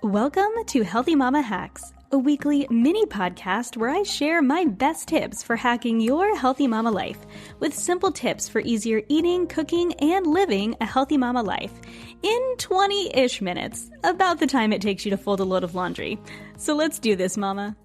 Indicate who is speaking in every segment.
Speaker 1: Welcome to Healthy Mama Hacks, a weekly mini podcast where I share my best tips for hacking your healthy mama life with simple tips for easier eating, cooking, and living a healthy mama life in 20-ish minutes, about the time it takes you to fold a load of laundry. So let's do this, mama.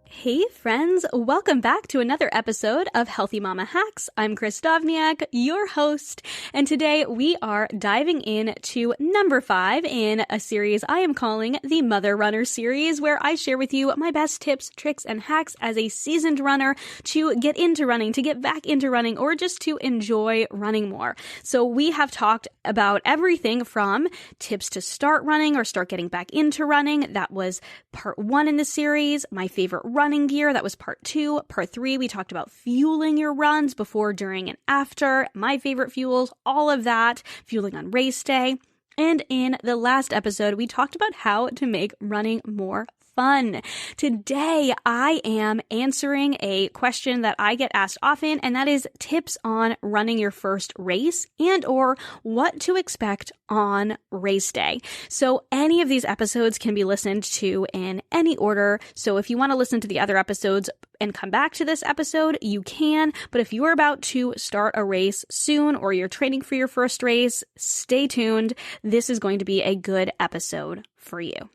Speaker 1: Hey friends, welcome back to another episode of Healthy Mama Hacks. I'm Kristin Dovbniak, your host, and today we are diving into number 5 in a series I am calling the Mother Runner series, where I share with you my best tips, tricks, and hacks as a seasoned runner to get into running, to get back into running, or just to enjoy running more. So we have talked about everything from tips to start running or start getting back into running. That was part 1 in the series. My favorite running gear, that was part 2. Part 3, we talked about fueling your runs before, during, and after. My favorite fuels, all of that, fueling on race day. And in the last episode, we talked about how to make running more fun. Today, I am answering a question that I get asked often, and that is tips on running your first race and or what to expect on race day. So any of these episodes can be listened to in any order. So if you want to listen to the other episodes and come back to this episode, you can. But if you are about to start a race soon or you're training for your first race, stay tuned. This is going to be a good episode for you.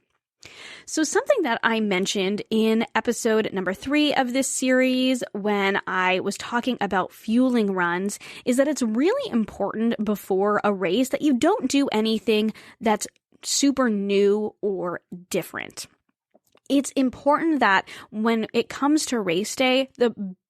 Speaker 1: So something that I mentioned in episode number 3 of this series when I was talking about fueling runs is that it's really important before a race that you don't do anything that's super new or different. It's important that when it comes to race day,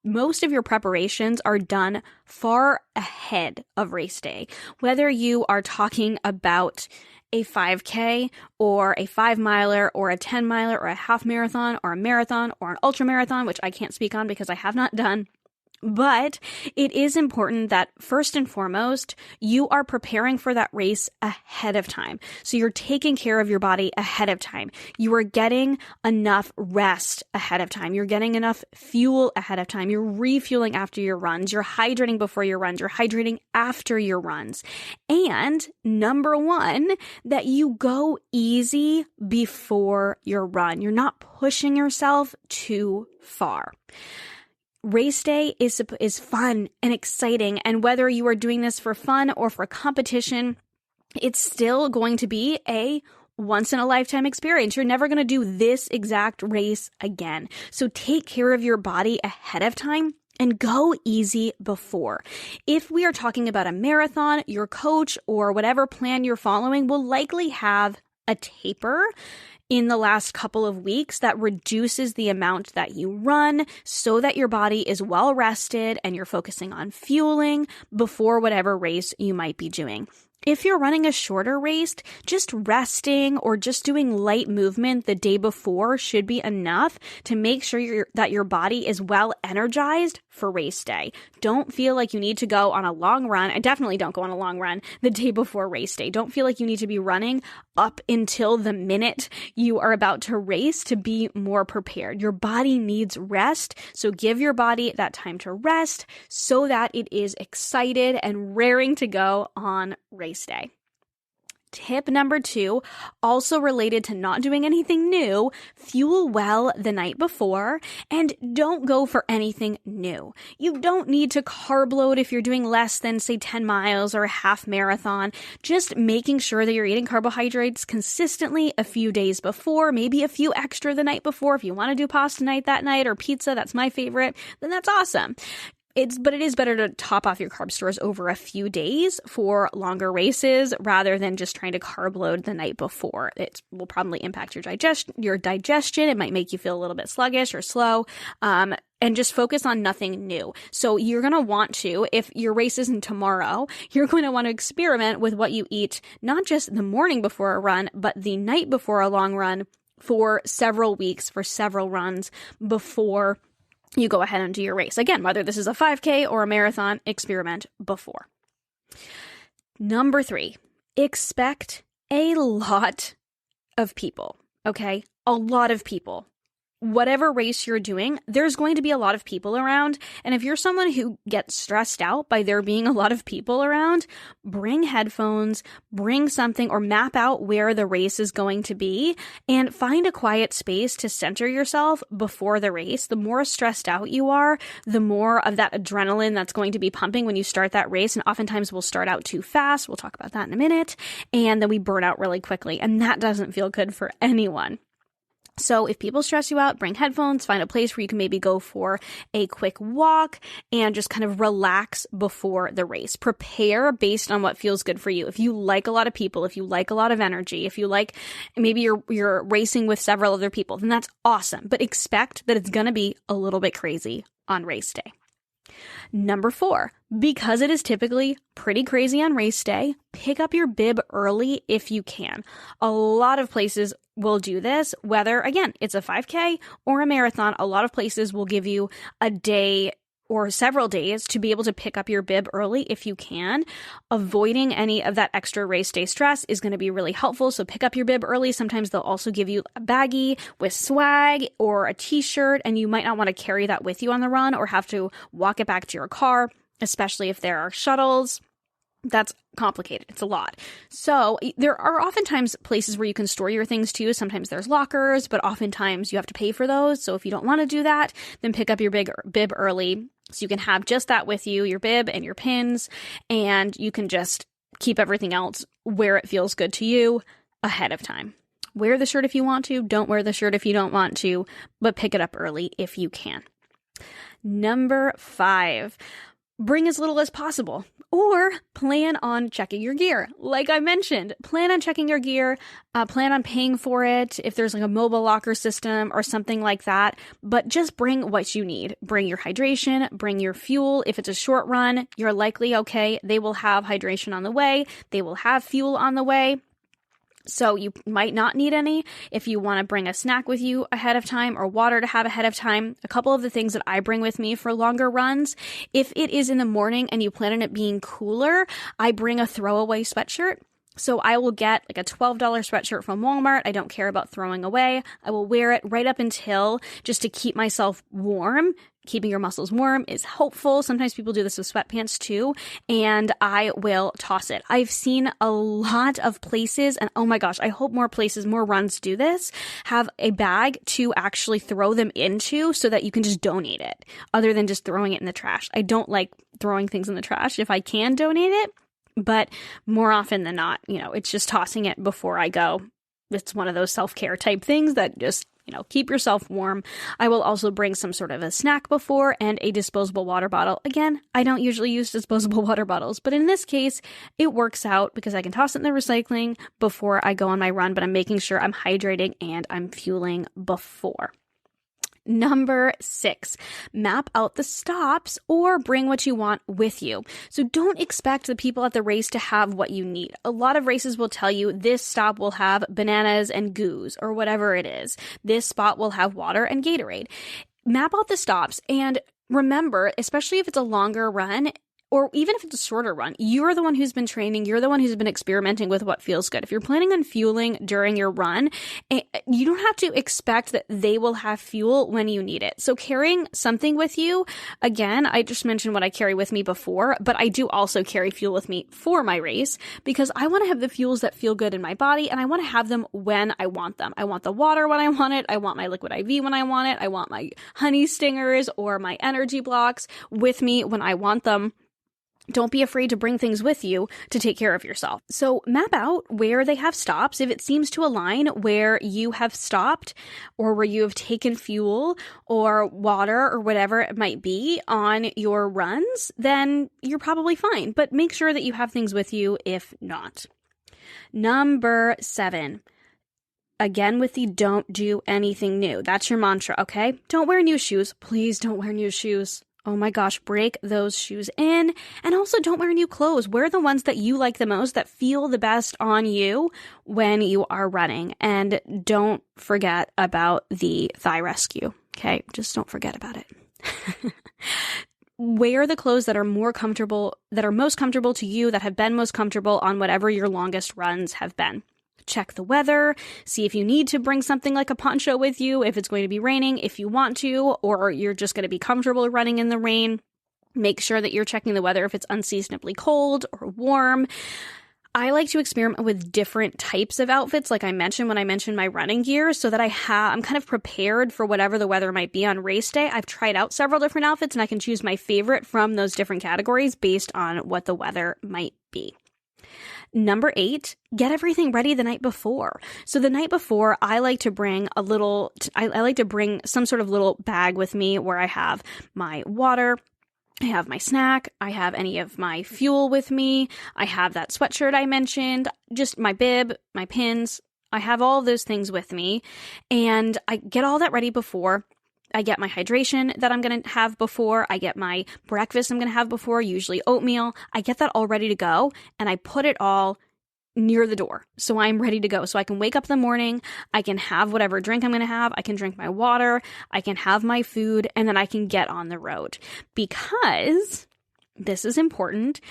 Speaker 1: most of your preparations are done far ahead of race day. Whether you are talking about a 5K or a 5-miler or a 10-miler or a half marathon or a marathon or an ultra marathon, which I can't speak on because I have not done. But it is important that first and foremost, you are preparing for that race ahead of time. So you're taking care of your body ahead of time. You are getting enough rest ahead of time. You're getting enough fuel ahead of time. You're refueling after your runs. You're hydrating before your runs. You're hydrating after your runs. And number 1, that you go easy before your run. You're not pushing yourself too far. Race day is fun and exciting, and whether you are doing this for fun or for competition, it's still going to be a once-in-a-lifetime experience. You're never going to do this exact race again. So take care of your body ahead of time and go easy before. If we are talking about a marathon, your coach or whatever plan you're following will likely have a taper in the last couple of weeks that reduces the amount that you run so that your body is well rested and you're focusing on fueling before whatever race you might be doing. If you're running a shorter race, just resting or just doing light movement the day before should be enough to make sure that your body is well energized for race day. Don't feel like you need to go on a long run. And definitely don't go on a long run the day before race day. Don't feel like you need to be running up until the minute you are about to race to be more prepared. Your body needs rest, so give your body that time to rest so that it is excited and raring to go on race day. Tip number 2, also related to not doing anything new, fuel well the night before and don't go for anything new. You don't need to carb load if you're doing less than, say, 10 miles or a half marathon. Just making sure that you're eating carbohydrates consistently a few days before, maybe a few extra the night before. If you want to do pasta night that night or pizza, that's my favorite, then that's awesome. But it is better to top off your carb stores over a few days for longer races rather than just trying to carb load the night before. It will probably impact your digestion. It might make you feel a little bit sluggish or slow. And just focus on nothing new. So you're going to want to, if your race isn't tomorrow, you're going to want to experiment with what you eat, not just the morning before a run, but the night before a long run for several weeks, for several runs before you go ahead and do your race. Again, whether this is a 5K or a marathon, experiment before. Number 3, expect a lot of people, okay? A lot of people whatever race you're doing, there's going to be a lot of people around. And if you're someone who gets stressed out by there being a lot of people around, bring headphones, bring something, or map out where the race is going to be and find a quiet space to center yourself before the race. The more stressed out you are, the more of that adrenaline that's going to be pumping when you start that race. And oftentimes we'll start out too fast. We'll talk about that in a minute. And then we burn out really quickly. And that doesn't feel good for anyone. So if people stress you out, bring headphones, find a place where you can maybe go for a quick walk and just kind of relax before the race. Prepare based on what feels good for you. If you like a lot of people, if you like a lot of energy, if you like, maybe you're racing with several other people, then that's awesome. But expect that it's going to be a little bit crazy on race day. Number 4, because it is typically pretty crazy on race day, pick up your bib early if you can. A lot of places will do this, whether, again, it's a 5K or a marathon. A lot of places will give you a day or several days to be able to pick up your bib early if you can. Avoiding any of that extra race day stress is going to be really helpful. So pick up your bib early. Sometimes they'll also give you a baggie with swag or a t-shirt, and you might not want to carry that with you on the run or have to walk it back to your car, especially if there are shuttles. That's complicated. It's a lot. So there are oftentimes places where you can store your things too. Sometimes there's lockers, but oftentimes you have to pay for those. So if you don't want to do that, then pick up your bib early so you can have just that with you, your bib and your pins, and you can just keep everything else where it feels good to you ahead of time. Wear the shirt if you want to. Don't wear the shirt if you don't want to, but pick it up early if you can. Number 5. Bring as little as possible, or plan on checking your gear. Like I mentioned, plan on checking your gear, plan on paying for it if there's like a mobile locker system or something like that, but just bring what you need. Bring your hydration, bring your fuel. If it's a short run, you're likely okay. They will have hydration on the way. They will have fuel on the way. So you might not need any. If you want to bring a snack with you ahead of time or water to have ahead of time, a couple of the things that I bring with me for longer runs, if it is in the morning and you plan on it being cooler, I bring a throwaway sweatshirt. So I will get like a $12 sweatshirt from Walmart. I don't care about throwing away. I will wear it right up until just to keep myself warm. Keeping your muscles warm is helpful. Sometimes people do this with sweatpants too, and I will toss it. I've seen a lot of places, and oh my gosh, I hope more places, more runs do this, have a bag to actually throw them into so that you can just donate it, other than just throwing it in the trash. I don't like throwing things in the trash. If I can donate it, but more often than not, it's just tossing it before I go. It's one of those self-care type things that just, keep yourself warm. I will also bring some sort of a snack before and a disposable water bottle. Again, I don't usually use disposable water bottles, but in this case, it works out because I can toss it in the recycling before I go on my run, but I'm making sure I'm hydrating and I'm fueling before. Number 6, map out the stops or bring what you want with you. So don't expect the people at the race to have what you need. A lot of races will tell you this stop will have bananas and goos or whatever it is. This spot will have water and Gatorade. Map out the stops and remember, especially if it's a longer run, or even if it's a shorter run, you're the one who's been training, you're the one who's been experimenting with what feels good. If you're planning on fueling during your run, you don't have to expect that they will have fuel when you need it. So carrying something with you, again, I just mentioned what I carry with me before, but I do also carry fuel with me for my race because I want to have the fuels that feel good in my body and I want to have them when I want them. I want the water when I want it. I want my liquid IV when I want it. I want my honey stingers or my energy blocks with me when I want them. Don't be afraid to bring things with you to take care of yourself. So map out where they have stops. If it seems to align where you have stopped or where you have taken fuel or water or whatever it might be on your runs, then you're probably fine. But make sure that you have things with you if not. Number 7. Again, with the don't do anything new. That's your mantra, okay? Don't wear new shoes. Please don't wear new shoes. Oh my gosh, break those shoes in. And also don't wear new clothes. Wear the ones that you like the most, that feel the best on you when you are running. And don't forget about the thigh rescue. Okay, just don't forget about it. Wear the clothes that are more comfortable, that are most comfortable to you, that have been most comfortable on whatever your longest runs have been. check the weather, see if you need to bring something like a poncho with you, if it's going to be raining, if you want to, or you're just going to be comfortable running in the rain. Make sure that you're checking the weather if it's unseasonably cold or warm. I like to experiment with different types of outfits, like I mentioned when I mentioned my running gear, so that I'm kind of prepared for whatever the weather might be on race day. I've tried out several different outfits, and I can choose my favorite from those different categories based on what the weather might be. Number 8, get everything ready the night before. So the night before, I like to bring I like to bring some sort of little bag with me where I have my water, I have my snack, I have any of my fuel with me, I have that sweatshirt I mentioned, just my bib, my pins, I have all those things with me, and I get all that ready before. I get my hydration that I'm going to have before, I get my breakfast I'm going to have before, usually oatmeal, I get that all ready to go, and I put it all near the door. So I'm ready to go. So I can wake up in the morning, I can have whatever drink I'm going to have, I can drink my water, I can have my food, and then I can get on the road. Because this is important.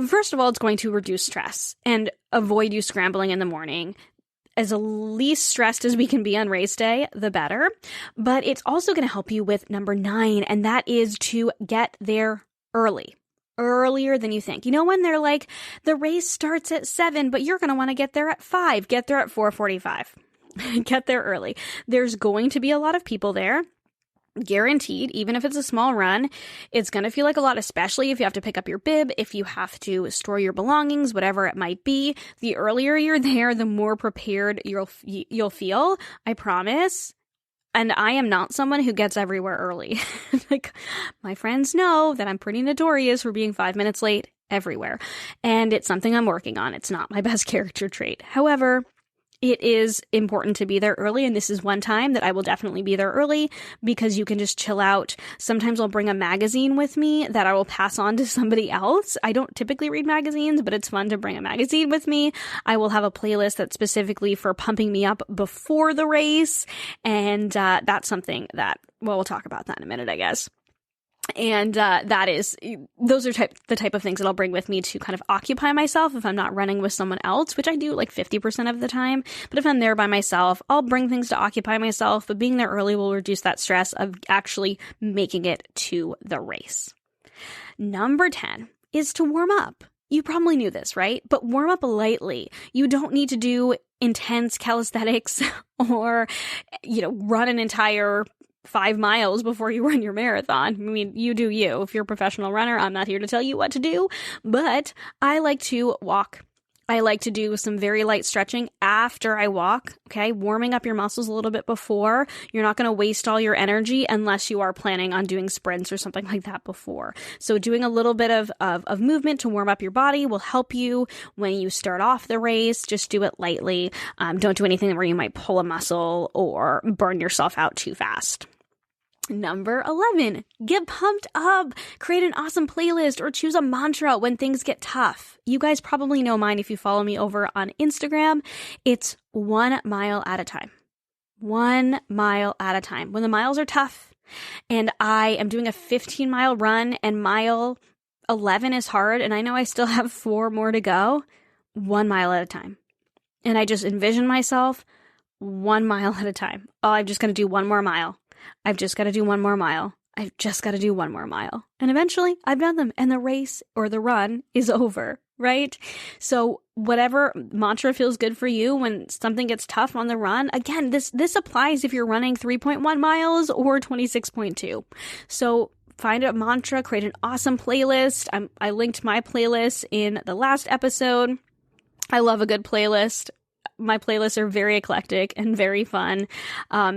Speaker 1: First of all, it's going to reduce stress and avoid you scrambling in the morning. As least stressed as we can be on race day, the better. But it's also going to help you with number 9, and that is to get there early. Earlier than you think. You know, when they're like, the race starts at 7, but you're going to want to get there at 5. Get there at 4:45. Get there early. There's going to be a lot of people there. Guaranteed, even if it's a small run, it's going to feel like a lot, especially if you have to pick up your bib, if you have to store your belongings, whatever it might be. The earlier you're there, the more prepared you'll feel. I promise. And I am not someone who gets everywhere early. Like, my friends know that I'm pretty notorious for being 5 minutes late everywhere. And it's something I'm working on. It's not my best character trait. However, it is important to be there early, and this is one time that I will definitely be there early because you can just chill out. Sometimes I'll bring a magazine with me that I will pass on to somebody else. I don't typically read magazines, but it's fun to bring a magazine with me. I will have a playlist that's specifically for pumping me up before the race, and that's something that, well, we'll talk about that in a minute, I guess. And those are the type of things that I'll bring with me to kind of occupy myself if I'm not running with someone else, which I do like 50% of the time. But if I'm there by myself, I'll bring things to occupy myself. But being there early will reduce that stress of actually making it to the race. Number 10 is to warm up. You probably knew this, right? But warm up lightly. You don't need to do intense calisthenics or, run an entire 5 miles before you run your marathon. I mean, you do you. If you're a professional runner, I'm not here to tell you what to do, but I like to walk. I like to do some very light stretching after I walk, okay? Warming up your muscles a little bit before. You're not going to waste all your energy unless you are planning on doing sprints or something like that before. So doing a little bit of movement to warm up your body will help you when you start off the race. Just do it lightly. Don't do anything where you might pull a muscle or burn yourself out too fast. Number 11, get pumped up. Create an awesome playlist or choose a mantra when things get tough. You guys probably know mine if you follow me over on Instagram. It's 1 mile at a time. 1 mile at a time. When the miles are tough and I am doing a 15-mile run and mile 11 is hard and I know I still have 4 more to go, 1 mile at a time. And I just envision myself 1 mile at a time. Oh, I'm just going to do 1 more mile. I've just got to do 1 more mile. I've just got to do 1 more mile. And eventually I've done them and the race or the run is over, right? So whatever mantra feels good for you when something gets tough on the run, again, this applies if you're running 3.1 miles or 26.2. So find a mantra, create an awesome playlist. I linked my playlist in the last episode. I love a good playlist. My playlists are very eclectic and very fun.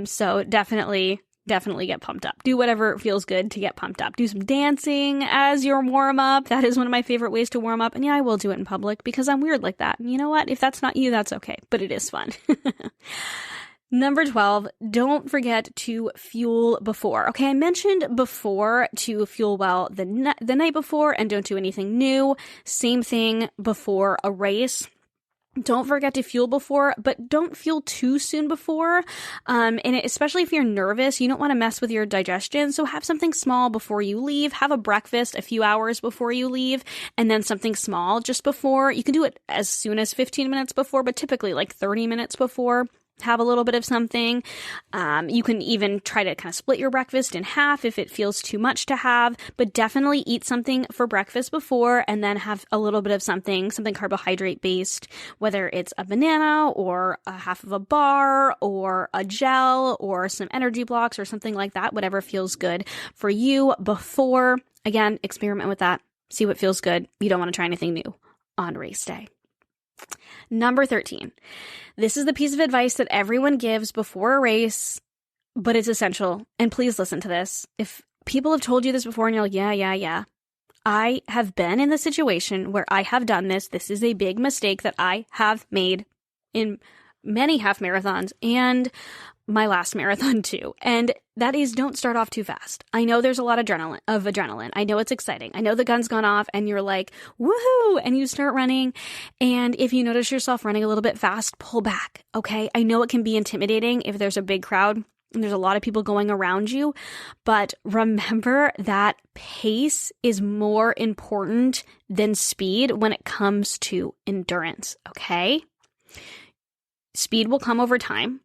Speaker 1: So definitely get pumped up. Do whatever feels good to get pumped up. Do some dancing as your warm up. That is one of my favorite ways to warm up. And yeah, I will do it in public because I'm weird like that. And you know what? If that's not you, that's okay. But it is fun. Number 12, don't forget to fuel before. Okay, I mentioned before to fuel well the night before and don't do anything new. Same thing before a race. Don't forget to fuel before, but don't fuel too soon before. And especially if you're nervous, you don't want to mess with your digestion. So have something small before you leave. Have a breakfast a few hours before you leave, and then something small just before. You can do it as soon as 15 minutes before, but typically like 30 minutes before. Have a little bit of something. You can even try to kind of split your breakfast in half if it feels too much to have, but definitely eat something for breakfast before and then have a little bit of something carbohydrate based, whether it's a banana or a half of a bar or a gel or some energy blocks or something like that, whatever feels good for you before. Again, experiment with that. See what feels good. You don't want to try anything new on race day. Number 13. This is the piece of advice that everyone gives before a race, but it's essential. And please listen to this. If people have told you this before and you're like, yeah. I have been in the situation where I have done this. This is a big mistake that I have made in many half marathons and my last marathon too. And that is, don't start off too fast. I know there's a lot of adrenaline. I know it's exciting. I know the gun's gone off and you're like, woohoo, and you start running. And if you notice yourself running a little bit fast, pull back. Okay. I know it can be intimidating if there's a big crowd and there's a lot of people going around you, but remember that pace is more important than speed when it comes to endurance. Okay. Speed will come over time,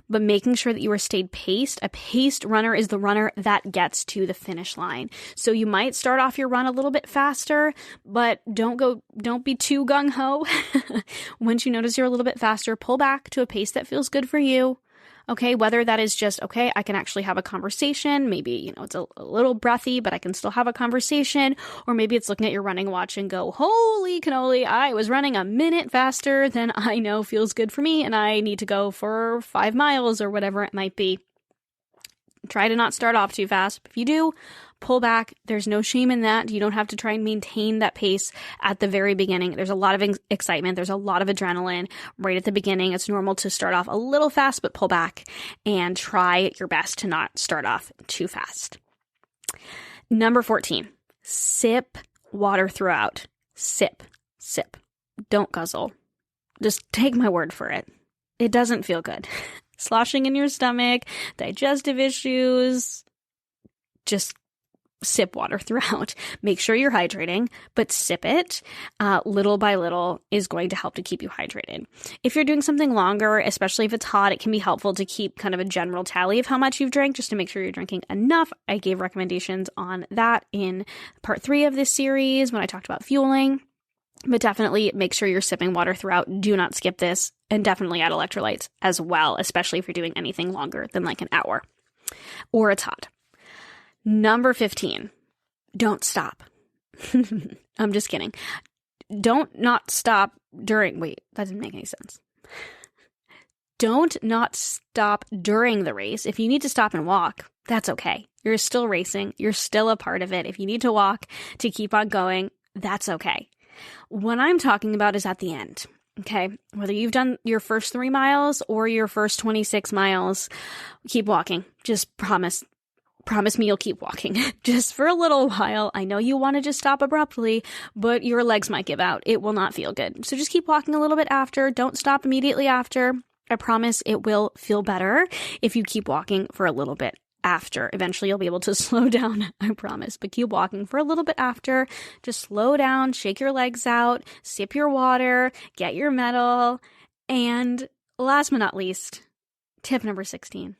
Speaker 1: but making sure that you are stayed paced. A paced runner is the runner that gets to the finish line. So you might start off your run a little bit faster, but don't be too gung-ho. Once you notice you're a little bit faster, pull back to a pace that feels good for you. Okay, whether that is just, okay, I can actually have a conversation. Maybe, it's a little breathy, but I can still have a conversation. Or maybe it's looking at your running watch and go, holy cannoli, I was running a minute faster than I know feels good for me, and I need to go for 5 miles or whatever it might be. Try to not start off too fast. If you do, pull back. There's no shame in that. You don't have to try and maintain that pace at the very beginning. There's a lot of excitement. There's a lot of adrenaline right at the beginning. It's normal to start off a little fast, but pull back and try your best to not start off too fast. Number 14, sip water throughout. Sip. Don't guzzle. Just take my word for it. It doesn't feel good. Sloshing in your stomach, digestive issues, just sip water throughout. Make sure you're hydrating, but sip it little by little is going to help to keep you hydrated. If you're doing something longer, especially if it's hot, it can be helpful to keep kind of a general tally of how much you've drank just to make sure you're drinking enough. I gave recommendations on that in part 3 of this series when I talked about fueling. But definitely make sure you're sipping water throughout. Do not skip this. And definitely add electrolytes as well, especially if you're doing anything longer than like an hour or it's hot. Number 15, don't stop. I'm just kidding. Don't not stop during, wait, that didn't make any sense. Don't not stop during the race. If you need to stop and walk, that's okay. You're still racing. You're still a part of it. If you need to walk to keep on going, that's okay. What I'm talking about is at the end, okay? Whether you've done your first 3 miles or your first 26 miles, keep walking. Just promise me you'll keep walking just for a little while. I know you want to just stop abruptly, but your legs might give out. It will not feel good. So just keep walking a little bit after. Don't stop immediately after. I promise it will feel better if you keep walking for a little bit after. Eventually you'll be able to slow down, I promise, but keep walking for a little bit after. Just slow down, shake your legs out, sip your water, get your medal, and last but not least, tip number 16,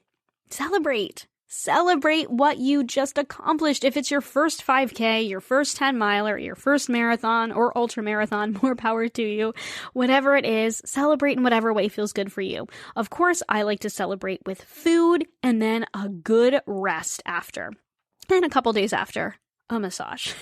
Speaker 1: celebrate. Celebrate what you just accomplished. If it's your first 5K, your first 10 miler, your first marathon or ultra marathon, more power to you. Whatever it is, celebrate in whatever way feels good for you. Of course, I like to celebrate with food and then a good rest after. And a couple days after, a massage.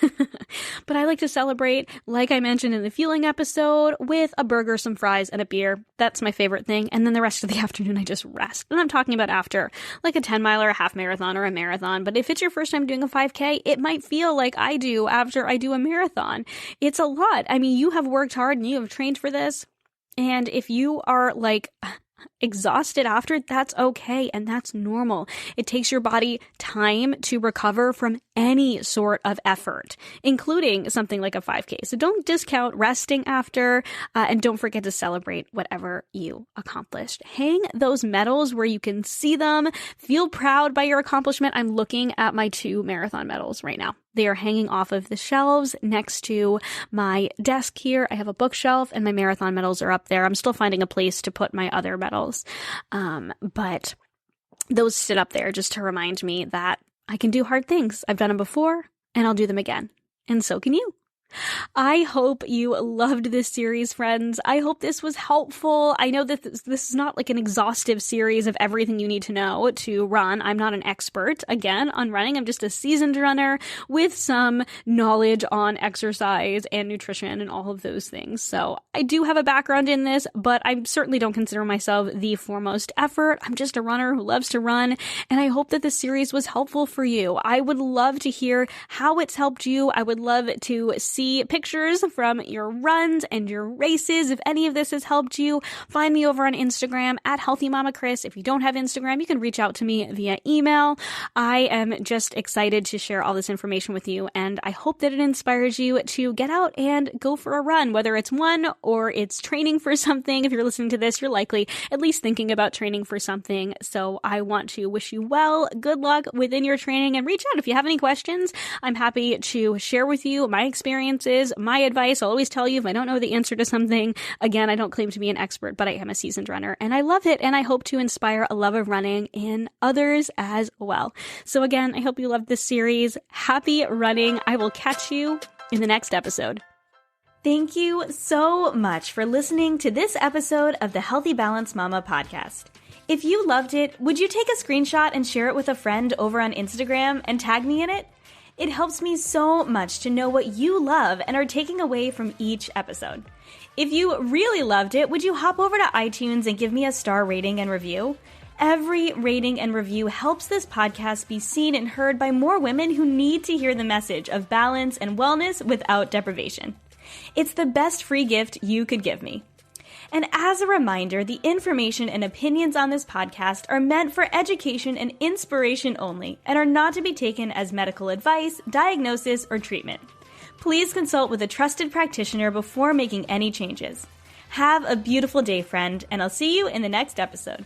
Speaker 1: But I like to celebrate, like I mentioned in the fueling episode, with a burger, some fries, and a beer. That's my favorite thing. And then the rest of the afternoon, I just rest. And I'm talking about after, like a 10 miler, a half marathon, or a marathon. But if it's your first time doing a 5K, it might feel like I do after I do a marathon. It's a lot. I mean, you have worked hard and you have trained for this. And if you are like, exhausted after, that's okay, and that's normal. It takes your body time to recover from any sort of effort, including something like a 5K. So don't discount resting after, and don't forget to celebrate whatever you accomplished. Hang those medals where you can see them. Feel proud by your accomplishment. I'm looking at my 2 marathon medals right now. They are hanging off of the shelves next to my desk here. I have a bookshelf and my marathon medals are up there. I'm still finding a place to put my other medals. But those sit up there just to remind me that I can do hard things. I've done them before and I'll do them again. And so can you. I hope you loved this series, friends. I hope this was helpful. I know that this is not like an exhaustive series of everything you need to know to run. I'm not an expert, again, on running. I'm just a seasoned runner with some knowledge on exercise and nutrition and all of those things. So I do have a background in this, but I certainly don't consider myself the foremost expert. I'm just a runner who loves to run, and I hope that this series was helpful for you. I would love to hear how it's helped you. I would love to see pictures from your runs and your races. If any of this has helped you, find me over on Instagram at Healthy Mama Chris. If you don't have Instagram, you can reach out to me via email. I am just excited to share all this information with you, and I hope that it inspires you to get out and go for a run, whether it's one or it's training for something. If you're listening to this, you're likely at least thinking about training for something. So I want to wish you well, good luck within your training, and reach out if you have any questions. I'm happy to share with you my experiences, my advice. I'll always tell you if I don't know the answer to something. Again, I don't claim to be an expert, but I am a seasoned runner and I love it. And I hope to inspire a love of running in others as well. So again, I hope you loved this series. Happy running. I will catch you in the next episode. Thank you so much for listening to this episode of the Healthy Balanced Mama podcast. If you loved it, would you take a screenshot and share it with a friend over on Instagram and tag me in it? It helps me so much to know what you love and are taking away from each episode. If you really loved it, would you hop over to iTunes and give me a star rating and review? Every rating and review helps this podcast be seen and heard by more women who need to hear the message of balance and wellness without deprivation. It's the best free gift you could give me. And as a reminder, the information and opinions on this podcast are meant for education and inspiration only and are not to be taken as medical advice, diagnosis, or treatment. Please consult with a trusted practitioner before making any changes. Have a beautiful day, friend, and I'll see you in the next episode.